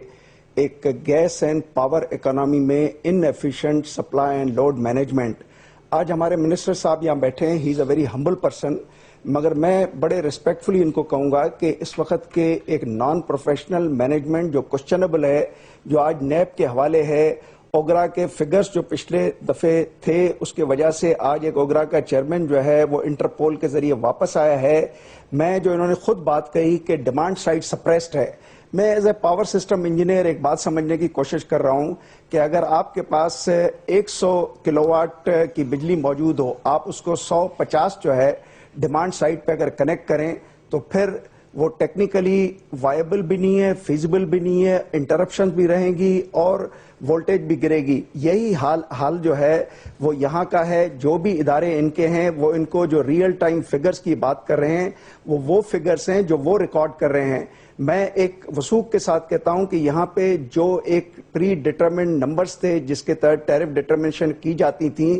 ایک گیس اینڈ پاور اکانومی میں inefficient supply and load management. آج ہمارے منسٹر صاحب یہاں بیٹھے ہیں، ہی از اے ویری ہمبل پرسن، مگر میں بڑے ریسپیکٹفلی ان کو کہوں گا کہ اس وقت کے ایک نان پروفیشنل مینجمنٹ جو کوسچنبل ہے، جو آج نیب کے حوالے ہے، اوگرا کے فگرز جو پچھلے دفعے تھے اس کے وجہ سے آج ایک اوگرا کا چیئرمین جو ہے وہ انٹرپول کے ذریعے واپس آیا ہے. میں جو انہوں نے خود بات کہی کہ ڈیمانڈ سائڈ سپریسڈ ہے، میں as a power system engineer ایک بات سمجھنے کی کوشش کر رہا ہوں کہ اگر آپ کے پاس 100 کلو واٹ کی بجلی موجود ہو، آپ اس کو 150 جو ہے ڈیمانڈ سائڈ پہ اگر کنیکٹ کریں تو پھر وہ ٹیکنیکلی وائبل بھی نہیں ہے، فیزیبل بھی نہیں ہے، انٹرپشن بھی رہیں گی اور وولٹیج بھی گرے گی. یہی حال جو ہے وہ یہاں کا ہے. جو بھی ادارے ان کے ہیں وہ ان کو جو ریئل ٹائم فگرز کی بات کر رہے ہیں وہ فگرز ہیں جو وہ ریکارڈ کر رہے ہیں. میں ایک وثوق کے ساتھ کہتا ہوں کہ یہاں پہ جو ایک پری ڈیٹرمنڈ نمبرز تھے جس کے تحت ٹیرف ڈیٹرمنیشن کی جاتی تھیں،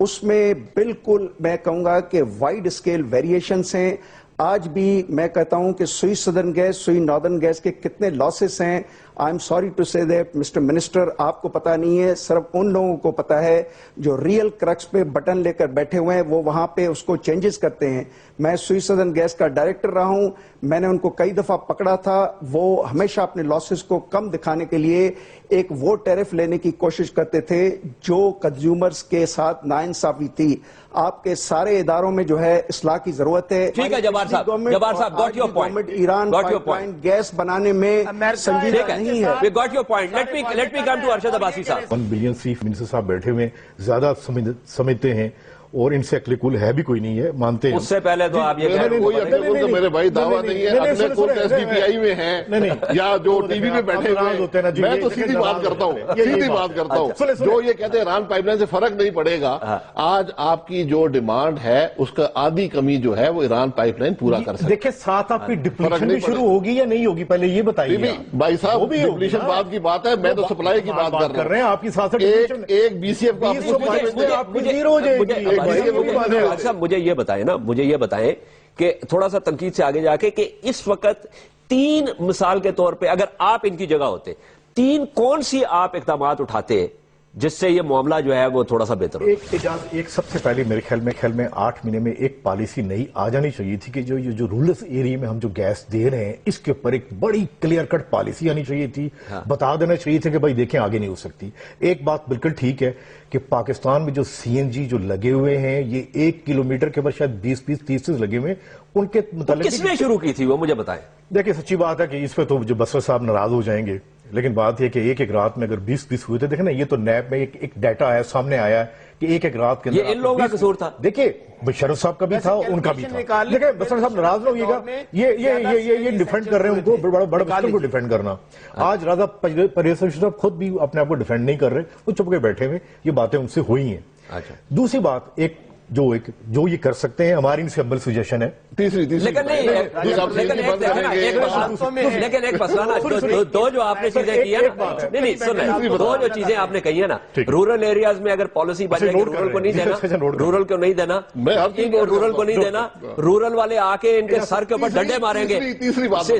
اس میں بالکل میں کہوں گا کہ وائڈ اسکیل ویریشنز ہیں. آج بھی میں کہتا ہوں کہ سوئی سدرن گیس, سوئی ناردرن گیس کے کتنے لاسز ہیں. آئی ایم سوری ٹو سے دیٹ مسٹر منسٹر, آپ کو پتا نہیں ہے, صرف ان لوگوں کو پتا ہے جو ریئل کرکس پہ بٹن لے کر بیٹھے ہوئے ہیں, وہ وہاں پہ اس کو چینجز کرتے ہیں. میں سوئی سدرن گیس کا ڈائریکٹر رہا ہوں, میں نے ان کو کئی دفعہ پکڑا تھا. وہ ہمیشہ اپنے لاسز کو کم دکھانے کے لیے ایک وہ ٹیرف لینے کی کوشش کرتے تھے جو کنزیومرز کے ساتھ ناانصافی تھی. آپ کے سارے اداروں میں جو ہے اصلاح کی ضرورت ہے. ٹھیک ہے جبار صاحب, got your point. Iran pipeline gas بنانے میں سنجیدہ نہیں ہے. Got your point. Let me come to Arshad Abbasi صاحب. 1 بلین چیف منسٹر صاحب بیٹھے ہوئے زیادہ سمجھتے ہیں اور ان سے عقل کل ہے بھی کوئی نہیں ہے, مانتے ہیں. اس سے پہلے تو آپ یہ کوئی عقل کل تو میرے بھائی دعویٰ نہیں ہے. اپنے کورٹ ایس ڈی پی آئی میں ہیں یا جو ٹی وی میں بیٹھے ہوئے, میں تو سیدھی بات کرتا ہوں, سیدھی بات کرتا ہوں. جو یہ کہتے ہیں ایران پائپ لائن سے فرق نہیں پڑے گا, آج آپ کی جو ڈیمانڈ ہے اس کا آدھی کمی جو ہے وہ ایران پائپ لائن پورا کر سکتے. دیکھیں ساتھ آپ کی ڈپلیشن بھی شروع ہوگی یا نہیں ہوگی, پہلے یہ بتائیے. بھائی صاحب ڈپلیشن بات کی بات ہے, میں تو سپلائی کی بات کر رہا ہوں. آپ کی ساتھ ایک بی سی ایف کا اچھا مجھے یہ بتائیں کہ تھوڑا سا تنقید سے آگے جا کے کہ اس وقت 3 مثال کے طور پہ اگر آپ ان کی جگہ ہوتے, 3 کون سی آپ اقدامات اٹھاتے جس سے یہ معاملہ جو ہے وہ تھوڑا سا بہتر ہو؟ ایک سب سے پہلے میرے خیال میں 8 مہینے میں ایک پالیسی نئی آ جانی چاہیے تھی کہ جو رورل ایریا میں ہم جو گیس دے رہے ہیں اس کے اوپر ایک بڑی کلیئر کٹ پالیسی آنی چاہیے تھی. بتا دینا چاہیے تھا کہ بھائی دیکھیں آگے نہیں ہو سکتی. ایک بات بالکل ٹھیک ہے کہ پاکستان میں جو سی این جی جو لگے ہوئے ہیں یہ 1 کلومیٹر کے بعد شاید 20-30 لگے ہوئے, ان کے متعلق کس نے شروع کی تھی وہ مجھے بتائیں. دیکھیں سچی بات ہے کہ اس پہ تو جو بسر صاحب ناراض ہو جائیں گے, لیکن بات یہ کہ ایک رات میں اگر 20 ہوئے تھے. دیکھیں نا, یہ تو نیب میں ایک ڈیٹا آیا سامنے آیا ہے کہ ایک رات کے اندر یہ ان لوگوں کا قصور تھا. دیکھیں بشرف صاحب کا بھی تھا, ان کا بھی تھا. دیکھیں بسر صاحب ناراض نہ ہوئیے گا, یہ ڈیفینڈ کر رہے ہیں ان کو, بڑا مسلم کو ڈیفینڈ کرنا. آج راضا پرویز صاحب خود بھی اپنے آپ کو ڈیفینڈ نہیں کر رہے, وہ چپ کے بیٹھے ہوئے, یہ باتیں ان سے ہوئی ہیں. دوسری بات جو یہ کر سکتے ہیں, ہماری ان سے ہمبل سجیشن ہے. لیکن ایک مسئلہ نا, دو جو آپ نے چیزیں کی ہیں نا, نہیں سن, دو جو چیزیں آپ نے کہی ہیں نا, رورل ایریاز میں اگر پالیسی بن جائے کہ رورل کو نہیں دینا, رورل کو نہیں دینا, رورل کو نہیں دینا, رورل والے آ کے ان کے سر کے اوپر ڈنڈے ماریں گے.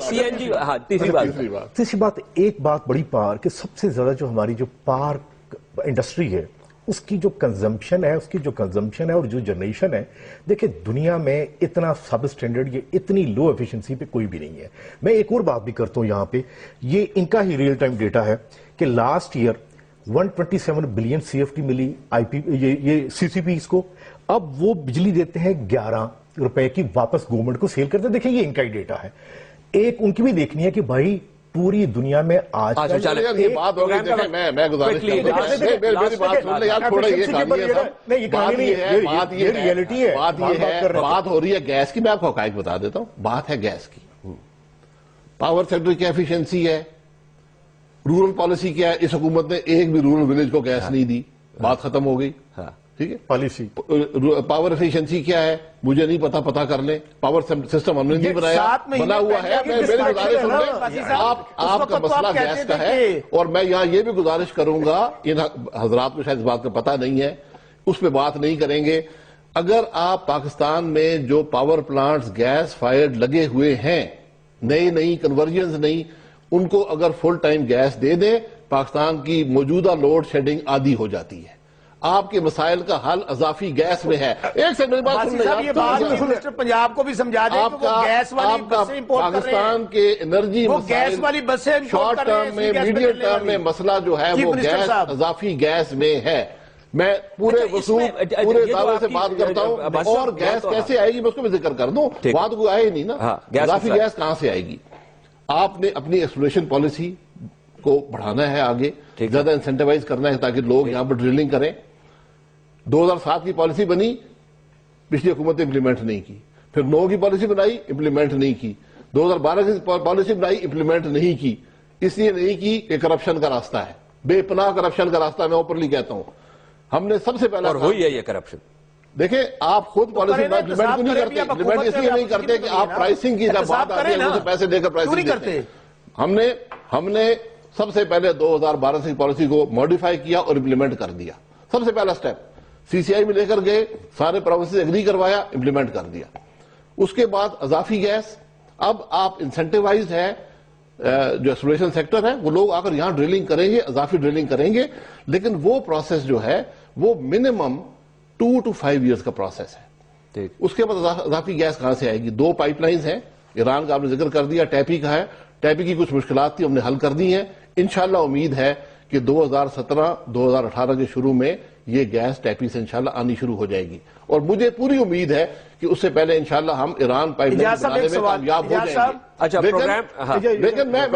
سی این جی. ہاں تیسری بات, ایک بات بڑی پار کہ سب سے زیادہ جو ہماری جو پار انڈسٹری ہے اس کی جو کنزمپشن ہے اور جو جنریشن ہے, دیکھیں دنیا میں اتنا سب سٹینڈرڈ یہ اتنی لو ایفیشنسی پہ کوئی بھی نہیں ہے. میں ایک اور بات بھی کرتا ہوں یہاں پہ, یہ ان کا ہی ریئل ٹائم ڈیٹا ہے کہ last year 127 billion C F T ملی یہ سی سی پیز کو, اب وہ بجلی دیتے ہیں 11 روپے کی واپس گورنمنٹ کو سیل کرتے ہیں. دیکھیں یہ ان کا ہی ڈیٹا ہے. ایک ان کی بھی دیکھنی ہے کہ بھائی پوری دنیا میں آج یہ بات ہو گئی. میں گزارش بات ہو رہی ہے گیس کی. میں آپ کو حقائق بتا دیتا ہوں. بات ہے گیس کی, پاور سیکٹر کی ایفیشنسی ہے, رورل پالیسی کیا ہے. اس حکومت نے ایک بھی رورل ولیج کو گیس نہیں دی, بات ختم ہو گئی. ٹھیک ہے, پالیسی پاور ایفیشنسی کیا ہے مجھے نہیں پتا کر لیں. پاور سسٹم ہم نے نہیں بنایا, بنا ہوا ہے. میری گزارش سن لیں, آپ کا مسئلہ گیس کا ہے, اور میں یہاں یہ بھی گزارش کروں گا, ان حضرات کو شاید اس بات کا پتہ نہیں ہے, اس پہ بات نہیں کریں گے. اگر آپ پاکستان میں جو پاور پلانٹس گیس فائرڈ لگے ہوئے ہیں, نئی کنورژنز نہیں, ان کو اگر فل ٹائم گیس دے دیں, پاکستان کی موجودہ لوڈ شیڈنگ آدھی ہو جاتی ہے. آپ کے مسائل کا حل اضافی گیس میں ہے. ایک سے میری بات سن لیں, پنجاب کو بھی سمجھا دیں کہ وہ گیس والی بسیں امپورٹ کر رہے ہیں. پاکستان کے انرجی گیس والی بسیں شارٹ ٹرم میں, میڈیم ٹرم میں مسئلہ جو ہے وہ گیس اضافی گیس میں ہے. میں پورے دعوے سے بات کرتا ہوں, اور گیس کیسے آئے گی میں اس کو بھی ذکر کر دوں. بات کو آئے نہیں نا, اضافی گیس کہاں سے آئے گی. آپ نے اپنی ایکسپلوریشن پالیسی کو بڑھانا ہے, آگے زیادہ انسینٹیوائز کرنا ہے تاکہ لوگ یہاں پر ڈرلنگ کریں. 2007 کی پالیسی بنی, پچھلی حکومت نے امپلیمنٹ نہیں کی. پھر 9 کی پالیسی بنائی, امپلیمنٹ نہیں کی. 2012 کی پالیسی بنائی, امپلیمنٹ نہیں کی. اس لیے نہیں کی کہ کرپشن کا راستہ ہے, بے پناہ کرپشن کا راستہ. میں اوپرلی کہتا ہوں, ہم نے سب سے پہلا, اور ہوئی ہے یہ کرپشن. دیکھیں آپ خود پالیسی امپلیمنٹ کیوں نہیں کرتے. امپلیمنٹ اس لیے نہیں کرتے کہ آپ پرائسنگ کی جب بات آتی ہے ان سے پیسے دے کر پرائسنگ کرتے. ہم نے سب سے پہلے 2012 کی پالیسی کو ماڈیفائی کیا اور امپلیمنٹ کر دیا. سب سے پہلا سٹیپ سی سی آئی میں لے کر گئے, سارے پروونسز ایگری کروایا, امپلیمنٹ کر دیا. اس کے بعد اضافی گیس. اب آپ انسینٹیوائزڈ ہے جو ایکسپلوریشن سیکٹر ہے, وہ لوگ آ کر یہاں ڈرلنگ کریں گے, اضافی ڈرلنگ کریں گے, لیکن وہ پروسیس جو ہے وہ منیمم 2 to 5 ایئرز کا پروسیس ہے. اس کے بعد اضافی گیس کہاں سے آئے گی؟ 2 پائپ لائنز ہیں, ایران کا آپ نے ذکر کر دیا, ٹیپی کا ہے, ٹیپی کی کچھ مشکلات تھی, ہم نے حل کر دی ہیں. انشاءاللہ امید ہے کہ 2017-2018 کے شروع میں یہ گیس ٹیپی سے انشاءاللہ آنی شروع ہو جائے گی, اور مجھے پوری امید ہے کہ اس سے پہلے انشاءاللہ ہم ایران پائپ لائن بنانے میں کامیاب ہو جائیں گے. اچھا پروگرام, لیکن میں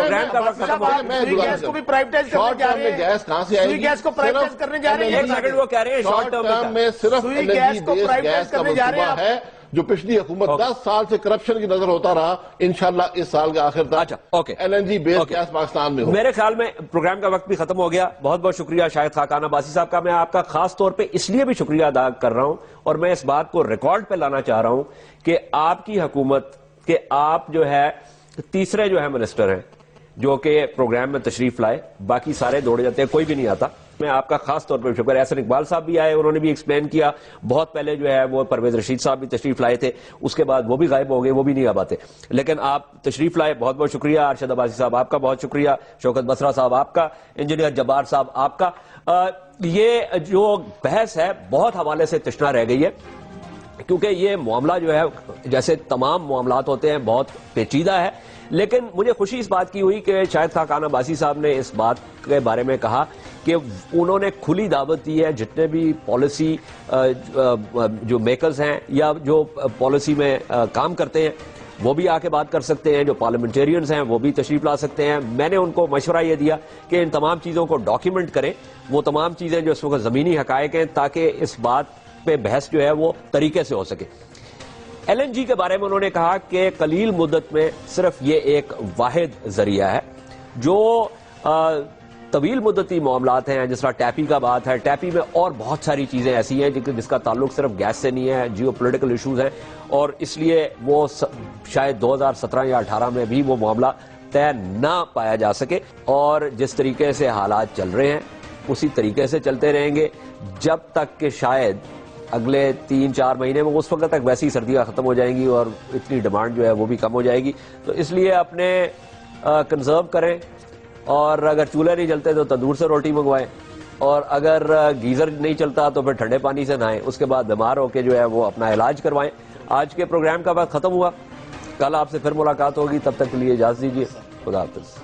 گیس کو بھی پرائیویٹائز کرنے جا رہے ہیں. گیس کہاں سے آئے گی؟ گیس کو پرائیویٹائز کرنے جا رہے ہیں. ایک سیکنڈ, وہ کہہ رہے ہیں شارٹ ٹرم میں صرف LNG بیس گیس کا منصوبہ ہے جو پچھلی حکومت 10 سال سے کرپشن کی نظر ہوتا رہا. انشاءاللہ اس سال کے آخر تک LNG بیس گیس پاکستان میں ہو. میرے خیال میں پروگرام کا وقت بھی ختم ہو گیا. بہت بہت شکریہ شاہد خاقان عباسی صاحب کا. میں آپ کا خاص طور پہ اس لیے بھی شکریہ ادا کر رہا ہوں, اور میں اس بات کو ریکارڈ پہ لانا چاہ رہا ہوں کہ آپ کی حکومت کے آپ جو ہے تیسرے جو ہے منسٹر ہیں جو کہ پروگرام میں تشریف لائے. باقی سارے دوڑے جاتے ہیں, کوئی بھی نہیں آتا. میں آپ کا خاص طور پر شکر. احسن اقبال صاحب بھی آئے, انہوں نے بھی ایکسپلین کیا. بہت پہلے جو ہے وہ پرویز رشید صاحب بھی تشریف لائے تھے, اس کے بعد وہ بھی غائب ہو گئے, وہ بھی نہیں اب آتے, لیکن آپ تشریف لائے, بہت بہت شکریہ. ارشد عباسی صاحب آپ کا بہت شکریہ, شوکت بسرا صاحب آپ کا, انجینئر جبار صاحب آپ کا. یہ جو بحث ہے بہت حوالے سے تشنا رہ گئی ہے, کیونکہ یہ معاملہ جو ہے جیسے تمام معاملات ہوتے ہیں بہت پیچیدہ ہے. لیکن مجھے خوشی اس بات کی ہوئی کہ شاہد خاقان عباسی صاحب نے اس بات کے بارے میں کہا کہ انہوں نے کھلی دعوت دی ہے جتنے بھی پالیسی جو میکرز ہیں یا جو پالیسی میں کام کرتے ہیں وہ بھی آ کے بات کر سکتے ہیں, جو پارلیمنٹیرینز ہیں وہ بھی تشریف لا سکتے ہیں. میں نے ان کو مشورہ یہ دیا کہ ان تمام چیزوں کو ڈاکیومنٹ کریں, وہ تمام چیزیں جو اس وقت زمینی حقائق ہیں, تاکہ اس بات پہ بحث جو ہے وہ طریقے سے ہو سکے. LNG کے بارے میں انہوں نے کہا کہ قلیل مدت میں صرف یہ ایک واحد ذریعہ ہے. جو طویل مدتی معاملات ہیں جس طرح ٹیپی کا بات ہے, ٹیپی میں اور بہت ساری چیزیں ایسی ہیں جس کا تعلق صرف گیس سے نہیں ہے, جیو پولیٹیکل ایشوز ہیں, اور اس لیے وہ شاید 2017 یا 2018 میں بھی وہ معاملہ طے نہ پایا جا سکے. اور جس طریقے سے حالات چل رہے ہیں اسی طریقے سے چلتے رہیں گے جب تک کہ شاید اگلے 3-4 مہینے میں, اس وقت تک ویسی سردیاں ختم ہو جائیں گی اور اتنی ڈیمانڈ جو ہے وہ بھی کم ہو جائے گی. تو اس لیے اپنے کنزرو کریں, اور اگر چولہے نہیں جلتے تو تندور سے روٹی منگوائیں, اور اگر گیزر نہیں چلتا تو پھر ٹھنڈے پانی سے نہائیں, اس کے بعد بیمار ہو کے جو ہے وہ اپنا علاج کروائیں. آج کے پروگرام کا وقت ختم ہوا, کل آپ سے پھر ملاقات ہوگی, تب تک کے لیے اجازت دیجیے. خدا حافظ.